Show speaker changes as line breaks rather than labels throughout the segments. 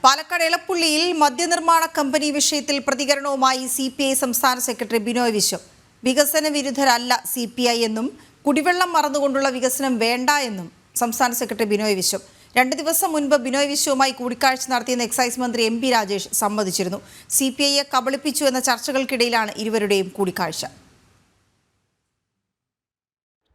Palakkad എലപ്പുള്ളിയിൽ മദ്യനിർമ്മാണ company വിഷയത്തിൽ പ്രതികരണവുമായി CPI സംസ്ഥാന സെക്രട്ടറി ബിനോയ് വിശ്വം. വികസന വിരുദ്ധരല്ല CPI എന്നും കുടിവെള്ളം മറന്നുകൊണ്ടുള്ള വികസനം വേണ്ട എന്നും സംസ്ഥാന സെക്രട്ടറി ബിനോയ് വിശ്വം. 2 ദിവസം മുൻപ് ബിനോയ് വിശ്വവുമായി കൂടിക്കാഴ്ച നടത്തിയെന്ന് എക്സൈസ് മന്ത്രി MP രാജേഷ് സമ്മതിച്ചിരുന്നു. CPIയെ കബളിപ്പിച്ചു എന്ന ചർച്ചകൾക്കിടയിലാണ് ഇരുവരുടെയും കൂടിക്കാഴ്ച.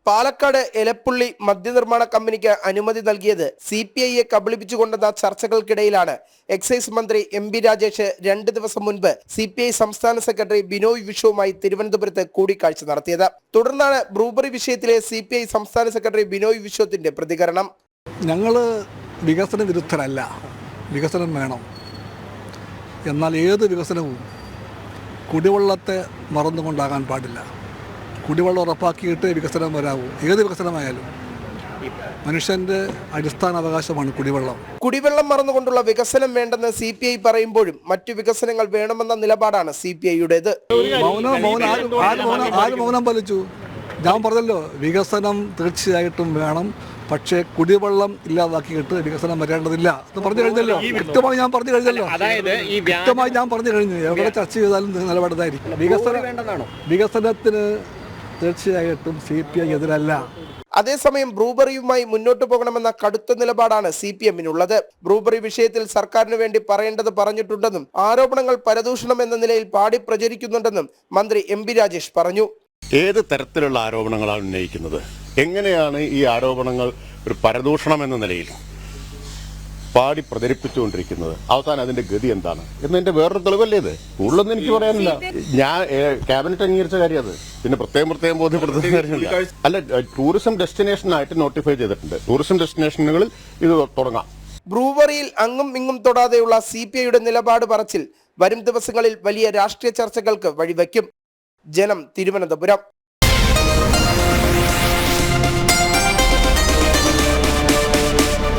പാലക്കാട് എലപ്പുള്ളി മദ്യനിർമ്മാണ കമ്പനിക്ക് അനുമതി നൽകിയത് CPIയെ കബളിപ്പിച്ചുകൊണ്ടെന്ന ചർച്ചകൾക്കിടയിലാണ് എക്സൈസ് മന്ത്രി MP രാജേഷ് 2 ദിവസം മുൻപ് CPI സംസ്ഥാന സെക്രട്ടറി ബിനോയ് വിശ്വവുമായി തിരുവനന്തപുരത്ത് കൂടിക്കാഴ്ച നടത്തിയത്. തുടർന്നാണ് ബ്രൂബറി വിഷയത്തിലെ CPI സംസ്ഥാന സെക്രട്ടറി ബിനോയ് വിശ്വത്തിന്റെ പ്രതികരണം.
ഞങ്ങൾ വികസന വിരുദ്ധരല്ല, വികസനം വേണം. എന്നാൽ ഏത് വികസനവും കുടിവെള്ളത്തെ മറന്നുകൊണ്ടാകാൻ പാടില്ല. കുടിവെള്ളം ഉറപ്പാക്കിയിട്ട് വികസനം വരാവൂ. ഏത് വികസനമായാലും മനുഷ്യന്റെ അടിസ്ഥാന അവകാശമാണ് കുടിവെള്ളം.
കുടിവെള്ളം മറന്നുകൊണ്ടുള്ള വികസനം വേണ്ടെന്ന് CPI പറയുമ്പോഴും മറ്റു വികസനങ്ങൾ വേണമെന്ന നിലപാടാണ് CPIയുടേത്.
മൗനം പാലിച്ചു. ഞാൻ പറഞ്ഞല്ലോ, വികസനം തീർച്ചയായിട്ടും വേണം, പക്ഷേ കുടിവെള്ളം ഇല്ലാതാക്കിയിട്ട് വികസനം വരേണ്ടതില്ല എന്ന് പറഞ്ഞു കഴിഞ്ഞല്ലോ. വ്യക്തമായി ഞാൻ പറഞ്ഞു കഴിഞ്ഞല്ലോ. വ്യക്തമായി ഞാൻ പറഞ്ഞു കഴിഞ്ഞു. എവിടെ ചർച്ച ചെയ്താലും നിലപാടായിരിക്കും. വികസനത്തിന് തീർച്ചയായിട്ടും CPI എതിരല്ല.
അതേസമയം ബ്രൂബറിയുമായി മുന്നോട്ട് പോകണമെന്ന കടുത്ത നിലപാടാണ് CPMനുള്ളത്. ബ്രൂബറി വിഷയത്തിൽ സർക്കാരിന് വേണ്ടി പറയേണ്ടത് പറഞ്ഞിട്ടുണ്ടെന്നും ആരോപണങ്ങൾ പരദൂഷണം എന്ന നിലയിൽ പാടി പ്രചരിക്കുന്നുണ്ടെന്നും മന്ത്രി MP രാജേഷ് പറഞ്ഞു.
ഏത് തരത്തിലുള്ള ആരോപണങ്ങളാണ് ഉന്നയിക്കുന്നത്? എങ്ങനെയാണ് ഈ ആരോപണങ്ങൾ ഒരു പരദൂഷണം എന്ന നിലയിൽ പാടി പ്രചരിപ്പിച്ചുകൊണ്ടിരിക്കുന്നത്? അവസാനം അതിന്റെ ഗതി എന്താണ് എന്നതിന്റെ വേറൊരു തെളിവല്ലേ ഇത്? കൂടുതലൊന്നും എനിക്ക് പറയാനില്ല. ഞാൻ ക്യാബിനറ്റ് അംഗീകരിച്ച കാര്യം അത്. പിന്നെ പ്രത്യേകം ബോധ്യപ്പെടുത്തുന്ന കാര്യമില്ല. അല്ല, ടൂറിസം ഡെസ്റ്റിനേഷനായിട്ട് നോട്ടിഫൈ ചെയ്തിട്ടുണ്ട്. ടൂറിസം ഡെസ്റ്റിനേഷനുകളിൽ ഇത് തുടങ്ങാം.
ബ്രൂവറിയിൽ അങ്ങും ഇങ്ങും തൊടാതെയുള്ള CPIയുടെ നിലപാട് പറച്ചിൽ വരും ദിവസങ്ങളിൽ വലിയ രാഷ്ട്രീയ ചർച്ചകൾക്ക് വഴിവെക്കും. ജനം, തിരുവനന്തപുരം.